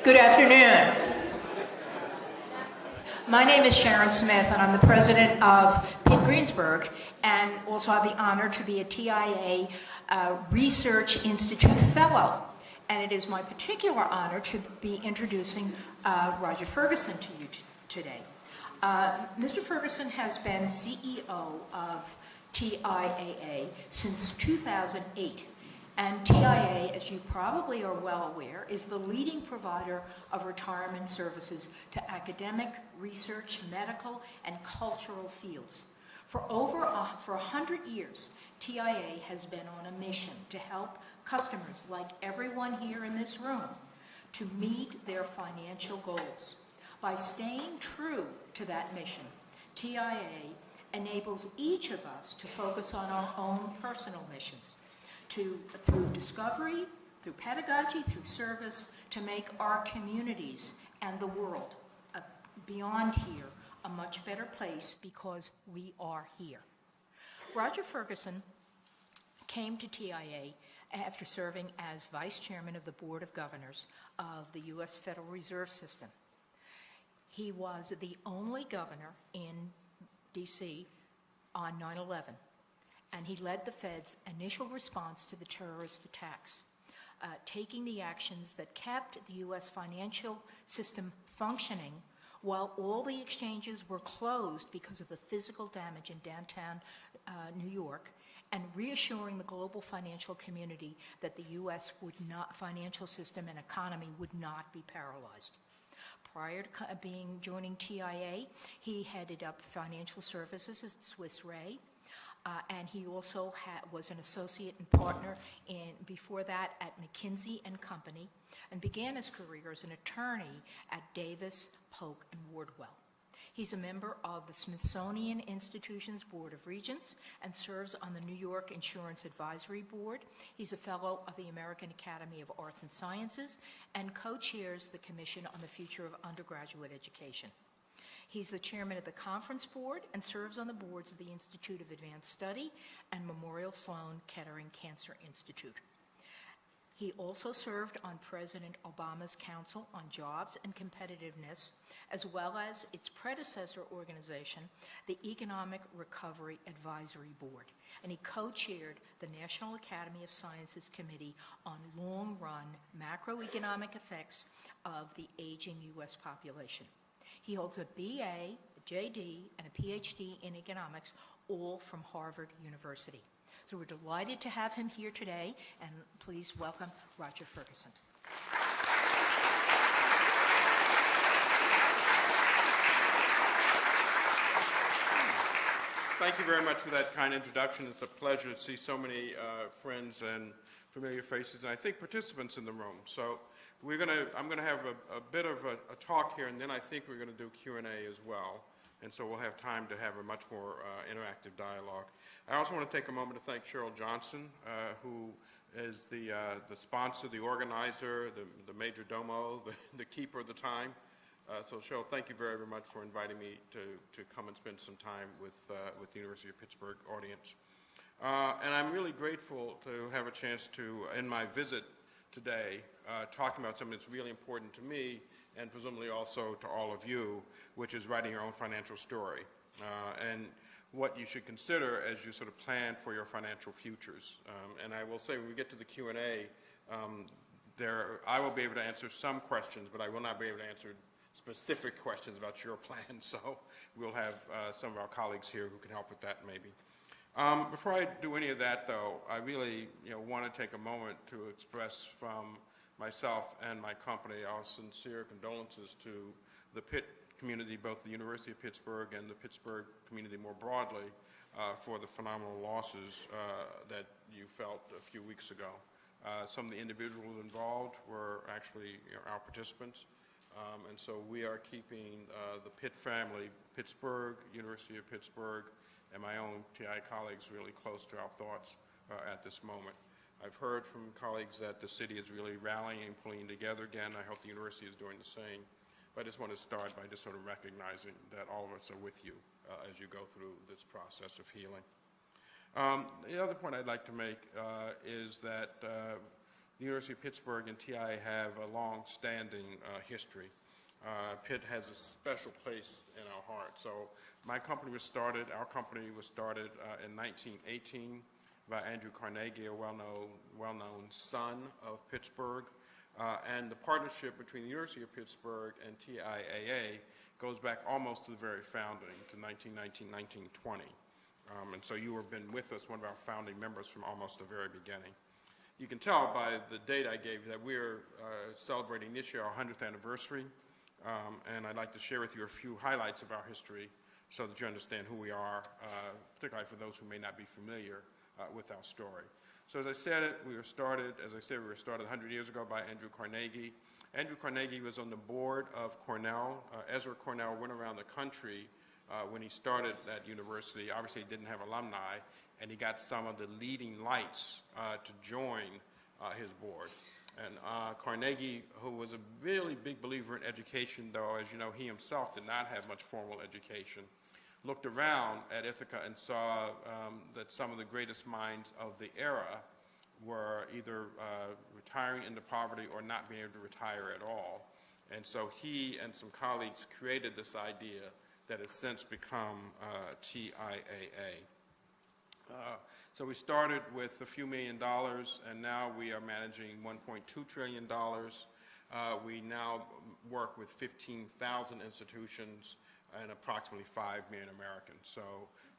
Good afternoon. My name is Sharon Smith, and I'm the president of Pitt Greensburg, and also have the honor to be a TIAA Research Institute Fellow. And it is my particular honor to be introducing Roger Ferguson to you today. Mr. Ferguson has been CEO of TIAA since 2008. And TIAA, as you probably are well aware, is the leading provider of retirement services to academic, research, medical, and cultural fields. For 100 years, TIAA has been on a mission to help customers, like everyone here in this room, to meet their financial goals. By staying true to that mission, TIAA enables each of us to focus on our own personal missions, through discovery, through pedagogy, through service, to make our communities and the world beyond here a much better place because we are here. Roger Ferguson came to TIAA after serving as Vice Chairman of the Board of Governors of the U.S. Federal Reserve System. He was the only governor in D.C. on 9/11. And he led the Fed's initial response to the terrorist attacks, taking the actions that kept the U.S. financial system functioning while all the exchanges were closed because of the physical damage in downtown New York, and reassuring the global financial community that the U.S. financial system and economy would not be paralyzed. Prior to joining TIAA, he headed up financial services at Swiss Re. And he also was an associate and partner before that at McKinsey & Company, and began his career as an attorney at Davis, Polk & Wardwell. He's a member of the Smithsonian Institution's Board of Regents and serves on the New York Insurance Advisory Board. He's a fellow of the American Academy of Arts and Sciences and co-chairs the Commission on the Future of Undergraduate Education. He's the chairman of the Conference Board and serves on the boards of the Institute of Advanced Study and Memorial Sloan Kettering Cancer Institute. He also served on President Obama's Council on Jobs and Competitiveness, as well as its predecessor organization, the Economic Recovery Advisory Board. And he co-chaired the National Academy of Sciences Committee on long-run macroeconomic effects of the aging U.S. population. He holds a BA, a JD, and a PhD in economics, all from Harvard University. So we're delighted to have him here today, and please welcome Roger Ferguson. Thank you very much for that kind introduction. It's a pleasure to see so many friends and familiar faces, and I think participants in the room. So I'm going to have a bit of a talk here, and then I think we're going to do Q&A as well. And so we'll have time to have a much more interactive dialogue. I also want to take a moment to thank Cheryl Johnson, who is the sponsor, the organizer, the major domo, the keeper of the time. So Cheryl, thank you very, very much for inviting me to come and spend some time with the University of Pittsburgh audience. And I'm really grateful to have a chance to, in my visit today, talking about something that's really important to me and presumably also to all of you, which is writing your own financial story and what you should consider as you sort of plan for your financial futures. And I will say when we get to the Q&A, I will be able to answer some questions, but I will not be able to answer specific questions about your plan. So we'll have some of our colleagues here who can help with that maybe. Before I do any of that, though, I really want to take a moment to express from myself and my company our sincere condolences to the Pitt community, both the University of Pittsburgh and the Pittsburgh community more broadly, for the phenomenal losses that you felt a few weeks ago. Some of the individuals involved were actually our participants, and so we are keeping the Pitt family, Pittsburgh, University of Pittsburgh, and my own TI colleagues really close to our thoughts at this moment. I've heard from colleagues that the city is really rallying and pulling together again. I hope the university is doing the same. But I just want to start by just sort of recognizing that all of us are with you as you go through this process of healing. The other point I'd like to make is that the University of Pittsburgh and TIAA have a long-standing history. Pitt has a special place in our heart. So our company was started in 1918 by Andrew Carnegie, a well-known son of Pittsburgh. And the partnership between the University of Pittsburgh and TIAA goes back almost to the very founding, to 1919, 1920. And so you have been with us, one of our founding members from almost the very beginning. You can tell by the date I gave that we're celebrating this year our 100th anniversary. And I'd like to share with you a few highlights of our history so that you understand who we are, particularly for those who may not be familiar with our story. So as I said, we were started 100 years ago by Andrew Carnegie. Andrew Carnegie was on the board of Cornell. Ezra Cornell went around the country when he started that university. Obviously, he didn't have alumni, and he got some of the leading lights to join his board. And Carnegie, who was a really big believer in education, though, as you know, he himself did not have much formal education, looked around at Ithaca and saw that some of the greatest minds of the era were either retiring into poverty or not being able to retire at all. And so he and some colleagues created this idea that has since become TIAA. So we started with a few $1 million, and now we are managing $1.2 trillion. We now work with 15,000 institutions and approximately 5 million Americans. So,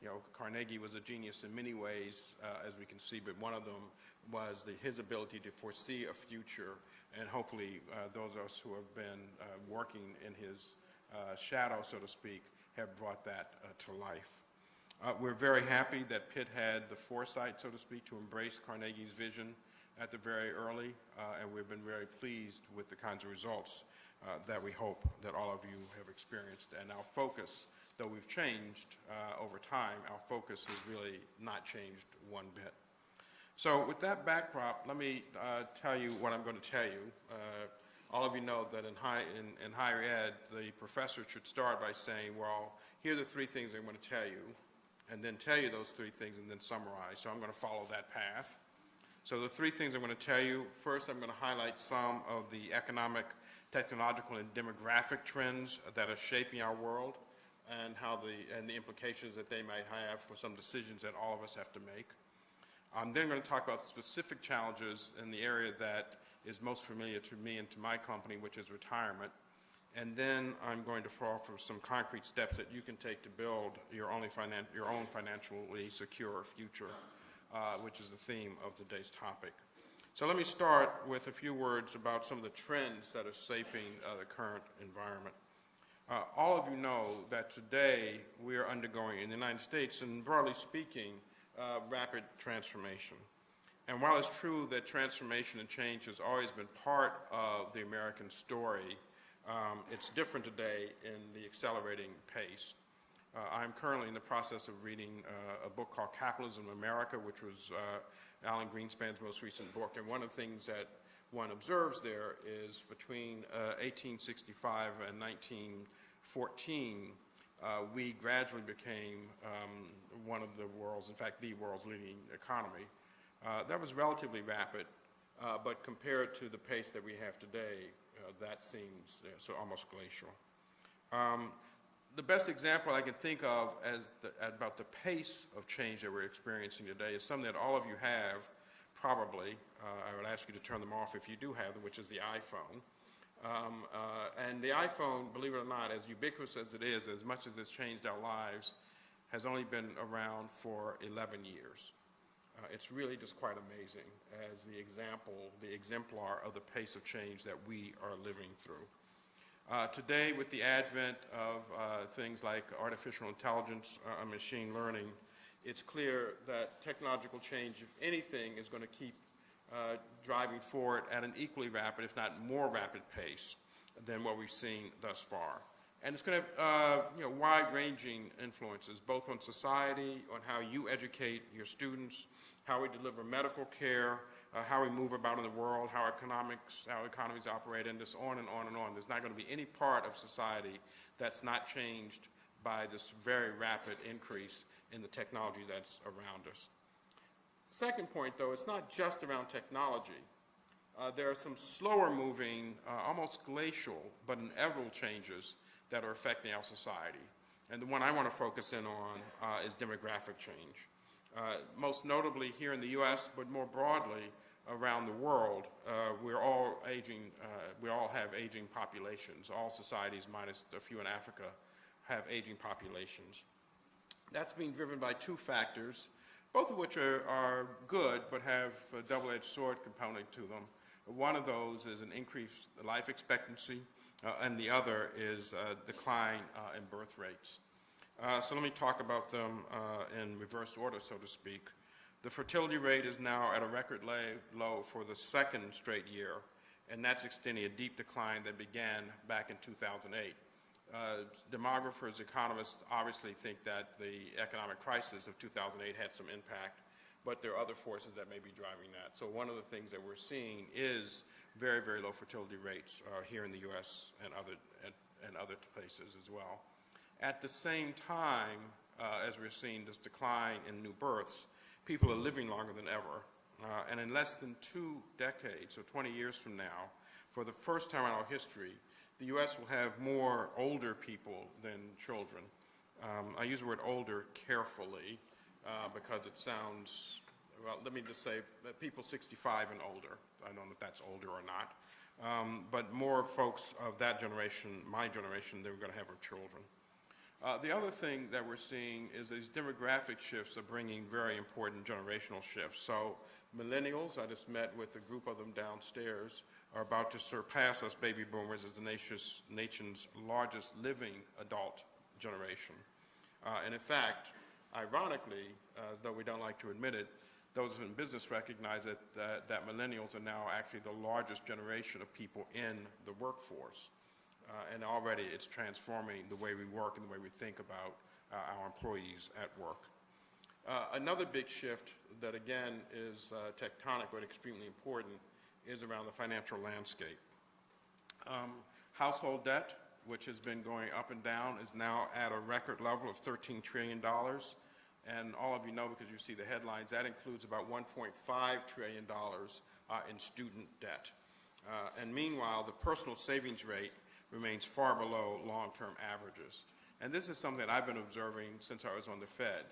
you know, Carnegie was a genius in many ways, as we can see, but one of them was his ability to foresee a future, and hopefully those of us who have been working in his shadow, so to speak, have brought that to life. We're very happy that Pitt had the foresight, so to speak, to embrace Carnegie's vision at the very early, and we've been very pleased with the kinds of results that we hope that all of you have experienced. And our focus, though we've changed over time, our focus has really not changed one bit. So with that backdrop, let me tell you what I'm going to tell you. All of you know that in higher ed, the professor should start by saying, well, here are the 3 things I'm going to tell you, and then tell you those 3 things and then summarize. So I'm going to follow that path. So the 3 things I'm going to tell you, first I'm going to highlight some of the economic, technological, and demographic trends that are shaping our world and the implications that they might have for some decisions that all of us have to make. I'm then going to talk about specific challenges in the area that is most familiar to me and to my company, which is retirement. And then I'm going to offer some concrete steps that you can take to build your own financially secure future, which is the theme of today's topic. So let me start with a few words about some of the trends that are shaping the current environment. All of you know that today we are undergoing, in the United States, and broadly speaking, rapid transformation. And while it's true that transformation and change has always been part of the American story, it's different today in the accelerating pace. I'm currently in the process of reading a book called Capitalism in America, which was Alan Greenspan's most recent book. And one of the things that one observes there is between 1865 and 1914, we gradually became one of the world's, in fact, the world's leading economy. That was relatively rapid, but compared to the pace that we have today, that seems so almost glacial. The best example I can think of about the pace of change that we're experiencing today is something that all of you have, probably. I would ask you to turn them off if you do have them, which is the iPhone. And the iPhone, believe it or not, as ubiquitous as it is, as much as it's changed our lives, has only been around for 11 years. It's really just quite amazing as the exemplar of the pace of change that we are living through. Today, with the advent of things like artificial intelligence and machine learning, it's clear that technological change, if anything, is going to keep driving forward at an equally rapid, if not more rapid pace than what we've seen thus far. And it's going to have wide-ranging influences, both on society, on how you educate your students, how we deliver medical care, how we move about in the world, how economies operate, and just on and on and on. There's not going to be any part of society that's not changed by this very rapid increase in the technology that's around us. Second point, though, it's not just around technology. there are some slower moving, almost glacial, but inevitable changes that are affecting our society. And the one I want to focus in on is demographic change. Most notably here in the U.S., but more broadly around the world, we're all aging, we all have aging populations. All societies, minus a few in Africa, have aging populations. That's being driven by two factors, both of which are good, but have a double-edged sword component to them. One of those is an increased life expectancy, and the other is a decline in birth rates. So let me talk about them in reverse order, so to speak. The fertility rate is now at a record low for the second straight year, and that's extending a deep decline that began back in 2008. Demographers, economists obviously think that the economic crisis of 2008 had some impact, but there are other forces that may be driving that. So one of the things that we're seeing is very, very low fertility rates here in the U.S. and other places as well. At the same time, as we're seeing this decline in new births, people are living longer than ever. And in less than 2 decades, so 20 years from now, for the first time in our history, the U.S. will have more older people than children. I use the word older carefully because it sounds, well, let me just say people 65 and older. I don't know if that's older or not. But more folks of that generation, my generation, than we're going to have our children. The other thing that we're seeing is these demographic shifts are bringing very important generational shifts. So millennials, I just met with a group of them downstairs, are about to surpass us baby boomers as the nation's largest living adult generation. And in fact, ironically, though we don't like to admit it, those in business recognize that millennials are now actually the largest generation of people in the workforce. And already it's transforming the way we work and the way we think about our employees at work. Another big shift that again is tectonic but extremely important is around the financial landscape. Household debt, which has been going up and down, is now at a record level of $13 trillion. And all of you know, because you see the headlines, that includes about $1.5 trillion in student debt. And meanwhile, the personal savings rate remains far below long-term averages. And this is something that I've been observing since I was on the Fed.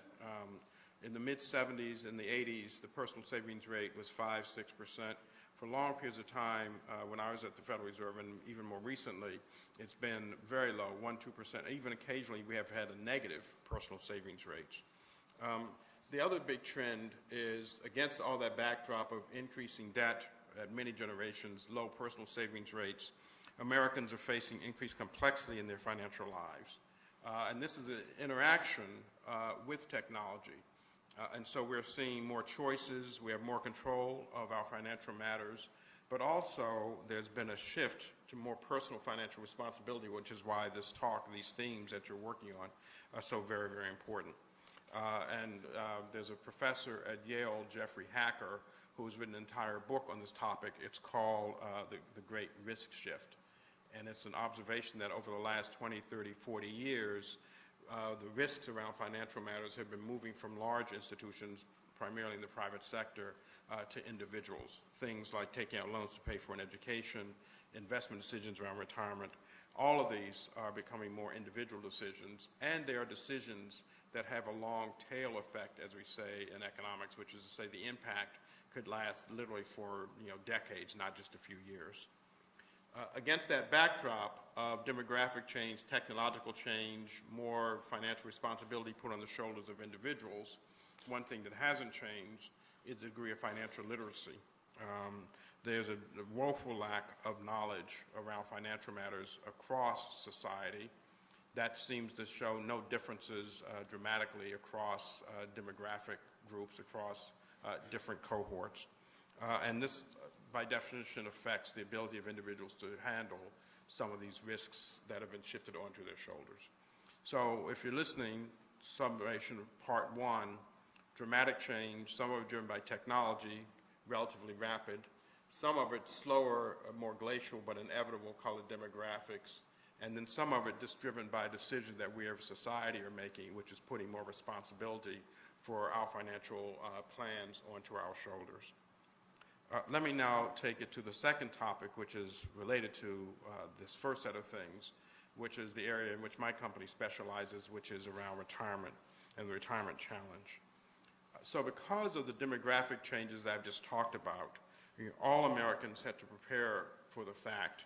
In the mid-70s and the 80s, the personal savings rate was 5–6%. For long periods of time, when I was at the Federal Reserve, and even more recently, it's been very low, 1–2%. Even occasionally, we have had a negative personal savings rates. The other big trend is, against all that backdrop of increasing debt at many generations, low personal savings rates, Americans are facing increased complexity in their financial lives. And this is an interaction with technology. And so we're seeing more choices, we have more control of our financial matters, but also there's been a shift to more personal financial responsibility, which is why this talk, these themes that you're working on are so very, very important. There's a professor at Yale, Jeffrey Hacker, who has written an entire book on this topic. It's called The Great Risk Shift. And it's an observation that over the last 20, 30, 40 years, the risks around financial matters have been moving from large institutions, primarily in the private sector, to individuals. Things like taking out loans to pay for an education, investment decisions around retirement. All of these are becoming more individual decisions, and they are decisions that have a long tail effect, as we say in economics, which is to say the impact could last literally for decades, not just a few years. Against that backdrop of demographic change, technological change, more financial responsibility put on the shoulders of individuals, one thing that hasn't changed is the degree of financial literacy. There's a woeful lack of knowledge around financial matters across society. That seems to show no differences dramatically across demographic groups, across different cohorts. And this, by definition, affects the ability of individuals to handle some of these risks that have been shifted onto their shoulders. So if you're listening, summation of part one, dramatic change, some of it driven by technology, relatively rapid, some of it slower, more glacial, but inevitable, call it demographics, and then some of it just driven by decisions that we as a society are making, which is putting more responsibility for our financial plans onto our shoulders. Let me now take it to the second topic, which is related to this first set of things, which is the area in which my company specializes, which is around retirement and the retirement challenge. So because of the demographic changes that I've just talked about, all Americans had to prepare for the fact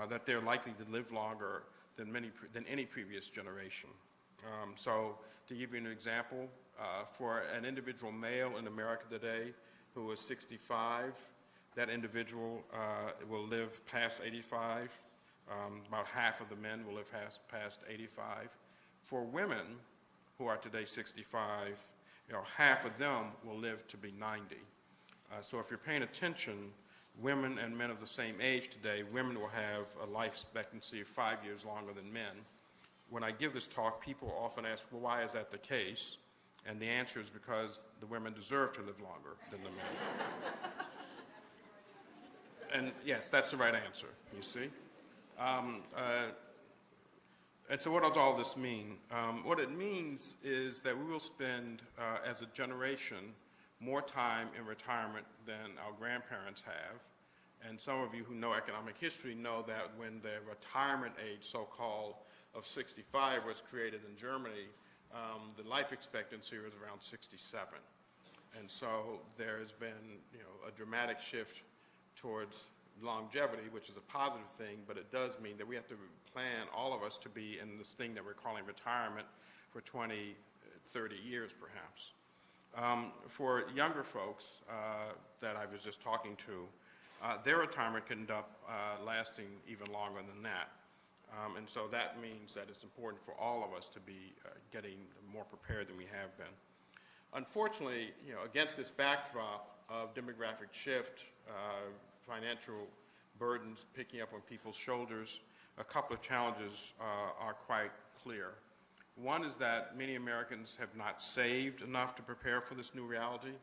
that they're likely to live longer than any previous generation. So to give you an example, for an individual male in America today who is 65, that individual will live past 85. About half of the men will live past 85. For women who are today 65, half of them will live to be 90. So if you're paying attention, women and men of the same age today, women will have a life expectancy of 5 years longer than men. When I give this talk, people often ask, well, why is that the case? And the answer is because the women deserve to live longer than the men. And yes, that's the right answer, you see. And so what does all this mean? What it means is that we will spend, as a generation, more time in retirement than our grandparents have. And some of you who know economic history know that when the retirement age, so-called, of 65 was created in Germany, the life expectancy was around 67. And so there has been, a dramatic shift towards longevity, which is a positive thing, but it does mean that we have to plan, all of us, to be in this thing that we're calling retirement for 20, 30 years perhaps. For younger folks that I was just talking to, their retirement can end up lasting even longer than that. And so that means that it's important for all of us to be getting more prepared than we have been. Unfortunately, against this backdrop of demographic shift, financial burdens picking up on people's shoulders, a couple of challenges are quite clear. One is that many Americans have not saved enough to prepare for this new reality.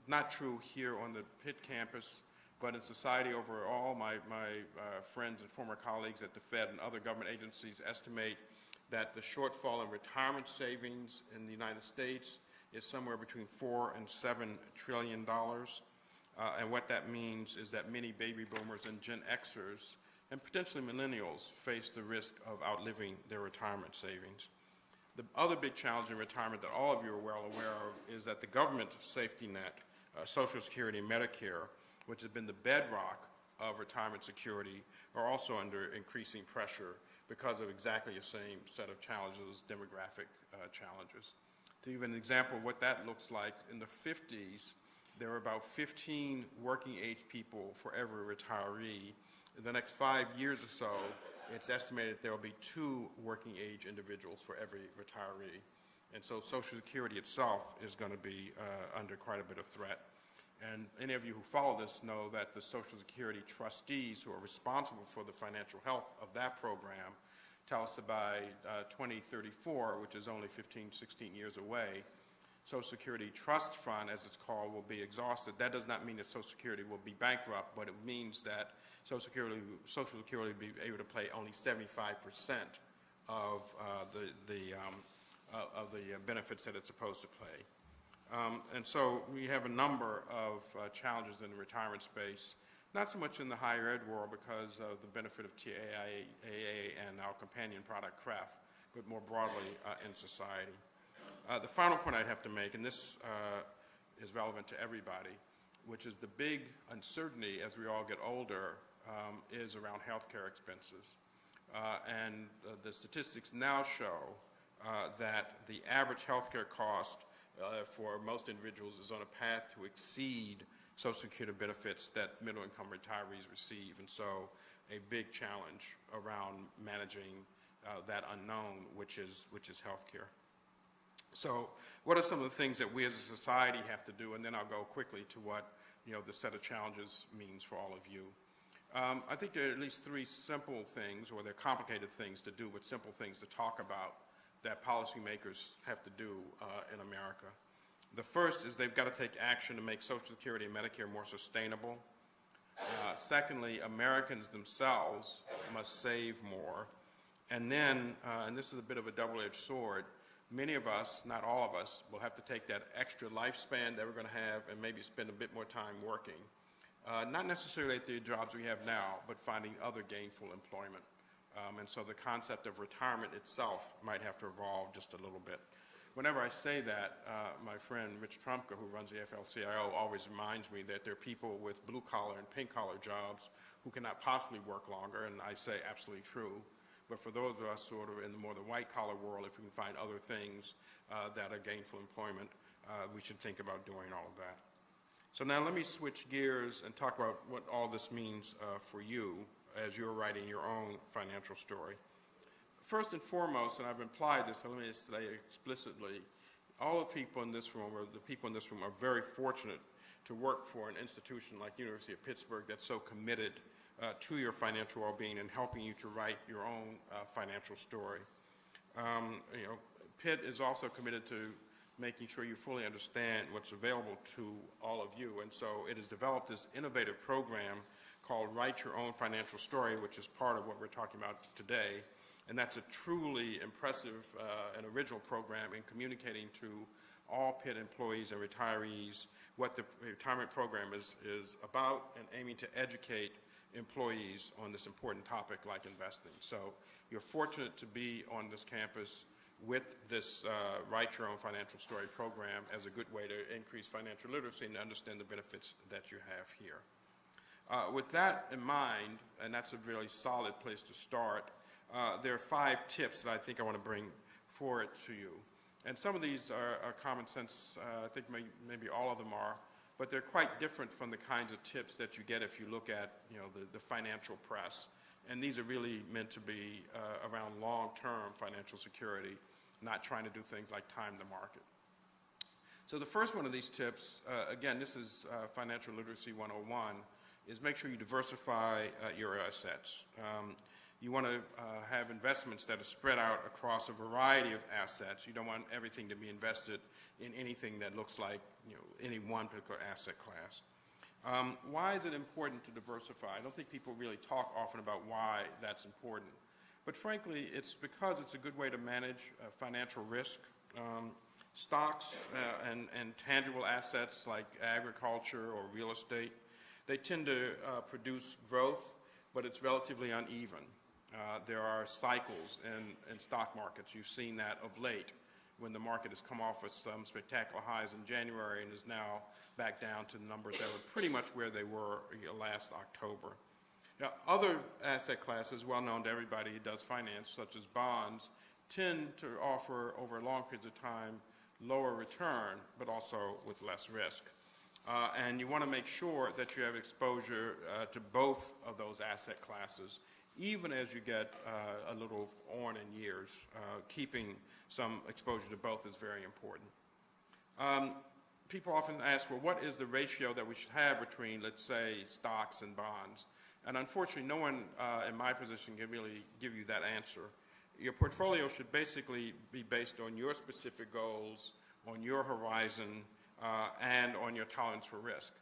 Not true here on the Pitt campus, but in society overall. My friends and former colleagues at the Fed and other government agencies estimate that the shortfall in retirement savings in the United States is somewhere between $4 and $7 trillion. And what that means is that many baby boomers and Gen Xers and potentially millennials face the risk of outliving their retirement savings. The other big challenge in retirement that all of you are well aware of is that the government safety net, Social Security and Medicare, which has been the bedrock of retirement security, are also under increasing pressure because of exactly the same set of challenges, demographic challenges. To give an example of what that looks like, in the 50s, there were about 15 working age people for every retiree. In the next 5 years or so, it's estimated there will be 2 working age individuals for every retiree. And so Social Security itself is going to be under quite a bit of threat. And any of you who follow this know that the Social Security trustees who are responsible for the financial health of that program tell us that by 2034, which is only 15, 16 years away, Social Security Trust Fund, as it's called, will be exhausted. That does not mean that Social Security will be bankrupt, but it means that Social Security will be able to pay only 75% of the benefits that it's supposed to pay. And so we have a number of challenges in the retirement space, not so much in the higher ed world because of the benefit of TIAA and our companion product, CRAF, but more broadly in society. The final point I'd have to make, and this is relevant to everybody, which is the big uncertainty as we all get older is around healthcare expenses. And the statistics now show that the average healthcare cost for most individuals is on a path to exceed Social Security benefits that middle-income retirees receive. And so a big challenge around managing that unknown, which is healthcare. So what are some of the things that we as a society have to do? And then I'll go quickly to what the set of challenges means for all of you. I think there are at least 3 simple things, or they're complicated things to do, but simple things to talk about that policymakers have to do in America. The first is they've got to take action to make Social Security and Medicare more sustainable. Secondly, Americans themselves must save more. And then, and this is a bit of a double-edged sword, many of us, not all of us, will have to take that extra lifespan that we're going to have and maybe spend a bit more time working. Not necessarily at the jobs we have now, but finding other gainful employment. And so the concept of retirement itself might have to evolve just a little bit. Whenever I say that, my friend Rich Trumka, who runs the AFL-CIO, always reminds me that there are people with blue-collar and pink-collar jobs who cannot possibly work longer, and I say absolutely true. But for those of us sort of in the more the white-collar world, if we can find other things that are gainful employment, we should think about doing all of that. So now let me switch gears and talk about what all this means for you as you're writing your own financial story. First and foremost, and I've implied this, so let me just say explicitly, all the people in this room, or the people in this room, are very fortunate to work for an institution like the University of Pittsburgh that's so committed to your financial well-being and helping you to write your own financial story. Pitt is also committed to making sure you fully understand what's available to all of you, and so it has developed this innovative program called Write Your Own Financial Story, which is part of what we're talking about today. And that's a truly impressive and original program in communicating to all Pitt employees and retirees what the retirement program is about, and aiming to educate employees on this important topic like investing. So you're fortunate to be on this campus with this Write Your Own Financial Story program as a good way to increase financial literacy and understand the benefits that you have here. With that in mind, and that's a really solid place to start, there are 5 tips that I think I want to bring forward to you. And some of these are common sense, I think maybe all of them are, but they're quite different from the kinds of tips that you get if you look at the financial press. And these are really meant to be around long-term financial security, not trying to do things like time the market. So the first one of these tips, again, this is Financial Literacy 101, is make sure you diversify your assets. You want to have investments that are spread out across a variety of assets. You don't want everything to be invested in anything that looks like any one particular asset class. Why is it important to diversify? I don't think people really talk often about why that's important. But frankly, it's because it's a good way to manage financial risk. Stocks and tangible assets like agriculture or real estate, they tend to produce growth, but it's relatively uneven. There are cycles in stock markets. You've seen that of late when the market has come off with some spectacular highs in January and is now back down to numbers that were pretty much where they were last October. Now, other asset classes, well known to everybody who does finance, such as bonds, tend to offer over long periods of time lower return, but also with less risk. And you want to make sure that you have exposure to both of those asset classes, even as you get a little on in years. Keeping some exposure to both is very important. People often ask, well, what is the ratio that we should have between, let's say, stocks and bonds? And unfortunately, no one in my position can really give you that answer. Your portfolio should basically be based on your specific goals, on your horizon, and on your tolerance for risk.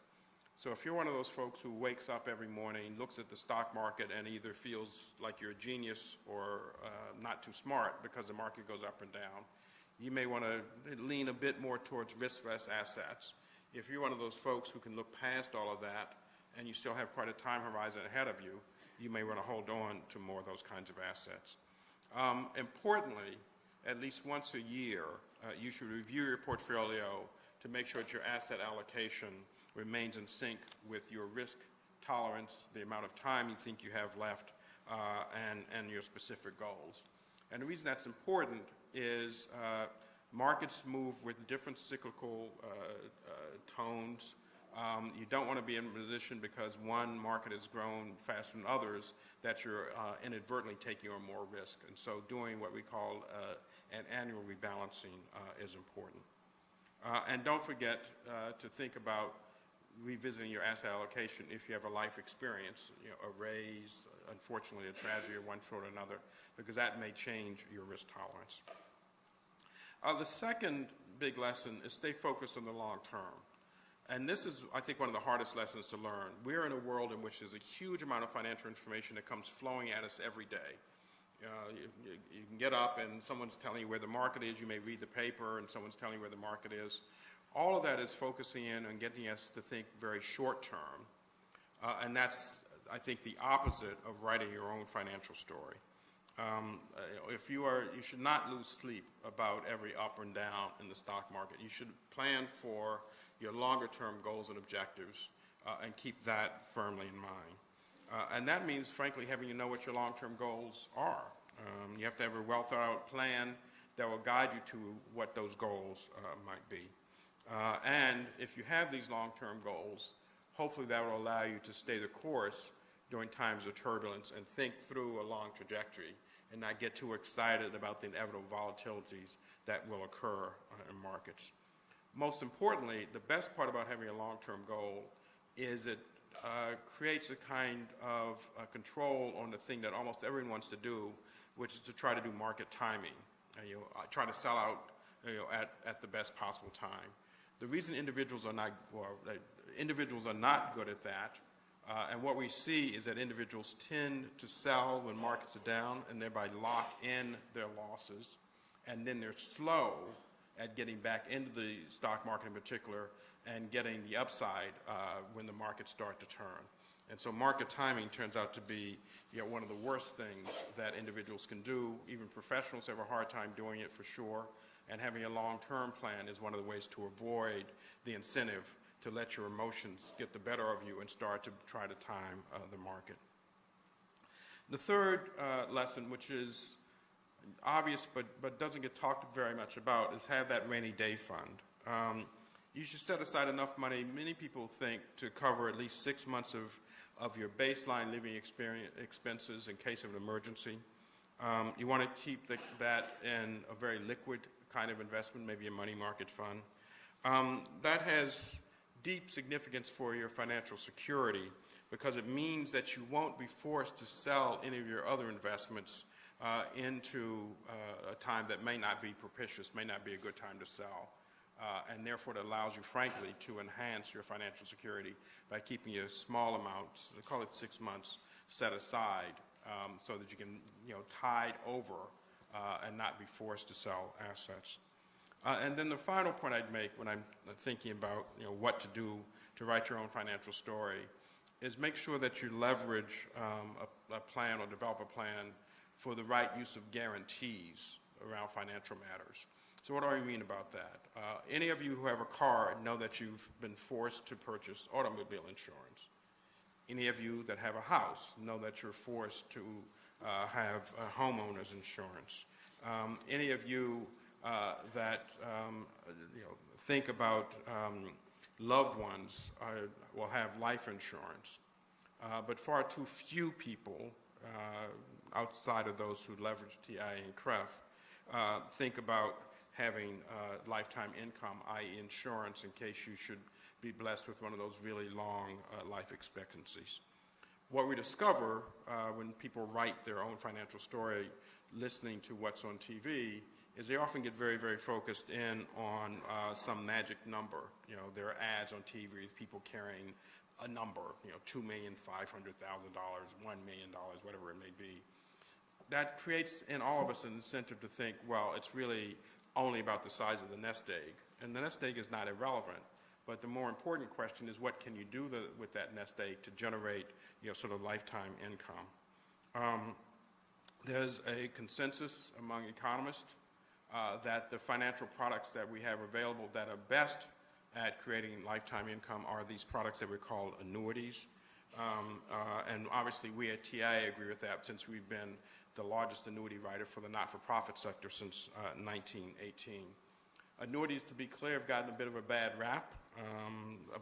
So if you're one of those folks who wakes up every morning, looks at the stock market, and either feels like you're a genius or not too smart because the market goes up and down, you may want to lean a bit more towards riskless assets. If you're one of those folks who can look past all of that and you still have quite a time horizon ahead of you, you may want to hold on to more of those kinds of assets. Importantly, at least once a year, you should review your portfolio to make sure that your asset allocation remains in sync with your risk tolerance, the amount of time you think you have left, and your specific goals. And the reason that's important is markets move with different cyclical tones. You don't want to be in a position because one market has grown faster than others that you're inadvertently taking on more risk. And so doing what we call an annual rebalancing is important. And don't forget to think about revisiting your asset allocation if you have a life experience, a raise, unfortunately a tragedy of one sort or another, because that may change your risk tolerance. The second big lesson is stay focused on the long term. And this is, I think, one of the hardest lessons to learn. We're in a world in which there's a huge amount of financial information that comes flowing at us every day. You can get up and someone's telling you where the market is. You may read the paper and someone's telling you where the market is. All of that is focusing in and getting us to think very short term. And that's, I think, the opposite of writing your own financial story. You should not lose sleep about every up and down in the stock market. You should plan for your longer term goals and objectives and keep that firmly in mind. And that means, frankly, having to know what your long-term goals are. You have to have a well-thought-out plan that will guide you to what those goals might be. And if you have these long-term goals, hopefully that will allow you to stay the course during times of turbulence and think through a long trajectory and not get too excited about the inevitable volatilities that will occur in markets. Most importantly, the best part about having a long-term goal is it creates a kind of control on the thing that almost everyone wants to do, which is to try to do market timing. Try to sell out at the best possible time. The reason individuals are not good at that, and what we see is that individuals tend to sell when markets are down and thereby lock in their losses, and then they're slow at getting back into the stock market in particular and getting the upside when the markets start to turn. And so market timing turns out to be one of the worst things that individuals can do. Even professionals have a hard time doing it for sure. And having a long-term plan is one of the ways to avoid the incentive to let your emotions get the better of you and start to try to time the market. The third lesson, which is obvious but doesn't get talked very much about, is have that rainy day fund. You should set aside enough money, many people think, to cover at least 6 months of your baseline living expenses in case of an emergency. You want to keep that in a very liquid kind of investment, maybe a money market fund. That has deep significance for your financial security because it means that you won't be forced to sell any of your other investments into a time that may not be propitious, may not be a good time to sell. And therefore it allows you, frankly, to enhance your financial security by keeping your small amounts, they call it 6 months, set aside so that you can tide over and not be forced to sell assets. And then the final point I'd make when I'm thinking about what to do to write your own financial story is make sure that you leverage a plan or develop a plan for the right use of guarantees around financial matters. So what do I mean about that? Any of you who have a car know that you've been forced to purchase automobile insurance. Any of you that have a house know that you're forced to have homeowners insurance. Any of you that think about loved ones will have life insurance. But far too few people outside of those who leverage TIAA and CREF think about having lifetime income, i.e. insurance, in case you should be blessed with one of those really long life expectancies. What we discover when people write their own financial story, listening to what's on TV, is they often get very, very focused in on some magic number. There are ads on TV with people carrying a number, $2,500,000, $1 million, whatever it may be. That creates in all of us an incentive to think, well, it's really only about the size of the nest egg. And the nest egg is not irrelevant, but the more important question is what can you do with that nest egg to generate sort of lifetime income. There's a consensus among economists that the financial products that we have available that are best at creating lifetime income are these products that we call annuities. And obviously we at TIAA agree with that since we've been the largest annuity writer for the not-for-profit sector since 1918. Annuities, to be clear, have gotten a bit of a bad rap,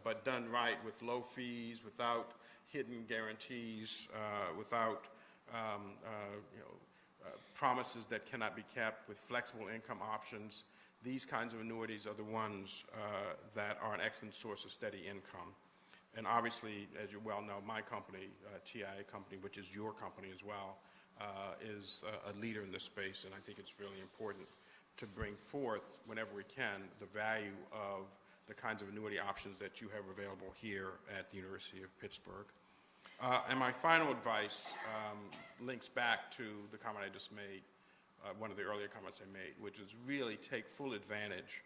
but done right with low fees, without hidden guarantees, without promises that cannot be kept, with flexible income options. These kinds of annuities are the ones that are an excellent source of steady income. And obviously, as you well know, my company, TIAA Company, which is your company as well, is a leader in this space, and I think it's really important to bring forth, whenever we can, the value of the kinds of annuity options that you have available here at the University of Pittsburgh. And my final advice links back to the comment I just made, one of the earlier comments I made, which is really take full advantage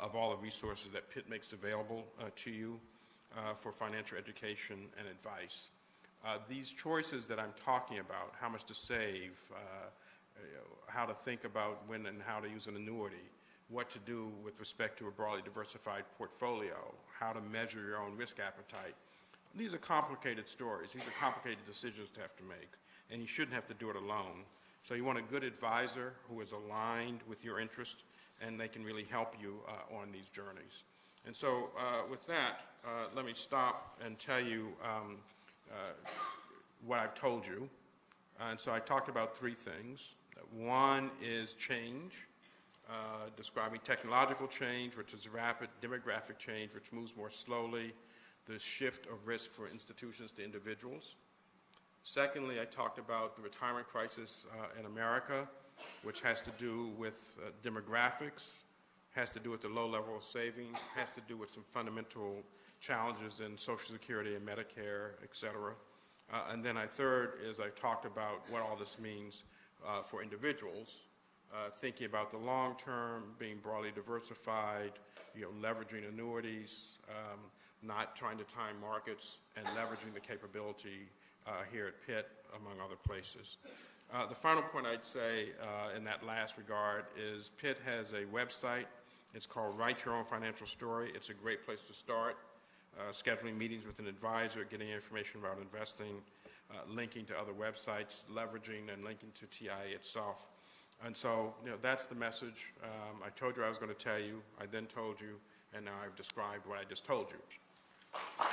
of all the resources that Pitt makes available to you for financial education and advice. These choices that I'm talking about, how much to save, how to think about when and how to use an annuity, what to do with respect to a broadly diversified portfolio, how to measure your own risk appetite. These are complicated stories. These are complicated decisions to have to make, and you shouldn't have to do it alone. So you want a good advisor who is aligned with your interest, and they can really help you on these journeys. And so with that, let me stop and tell you what I've told you. And so I talked about three things. One is change, describing technological change, which is rapid, demographic change, which moves more slowly, the shift of risk for institutions to individuals. Secondly, I talked about the retirement crisis in America, which has to do with demographics, has to do with the low level of savings, has to do with some fundamental challenges in Social Security and Medicare, et cetera. And then third is I talked about what all this means for individuals, thinking about the long term, being broadly diversified, leveraging annuities, not trying to time markets, and leveraging the capability here at Pitt, among other places. The final point I'd say in that last regard is Pitt has a website. It's called Write Your Own Financial Story. It's a great place to start. Scheduling meetings with an advisor, getting information about investing, linking to other websites, leveraging and linking to TIAA itself. And so, that's the message. I told you I was going to tell you. I then told you, and now I've described what I just told you.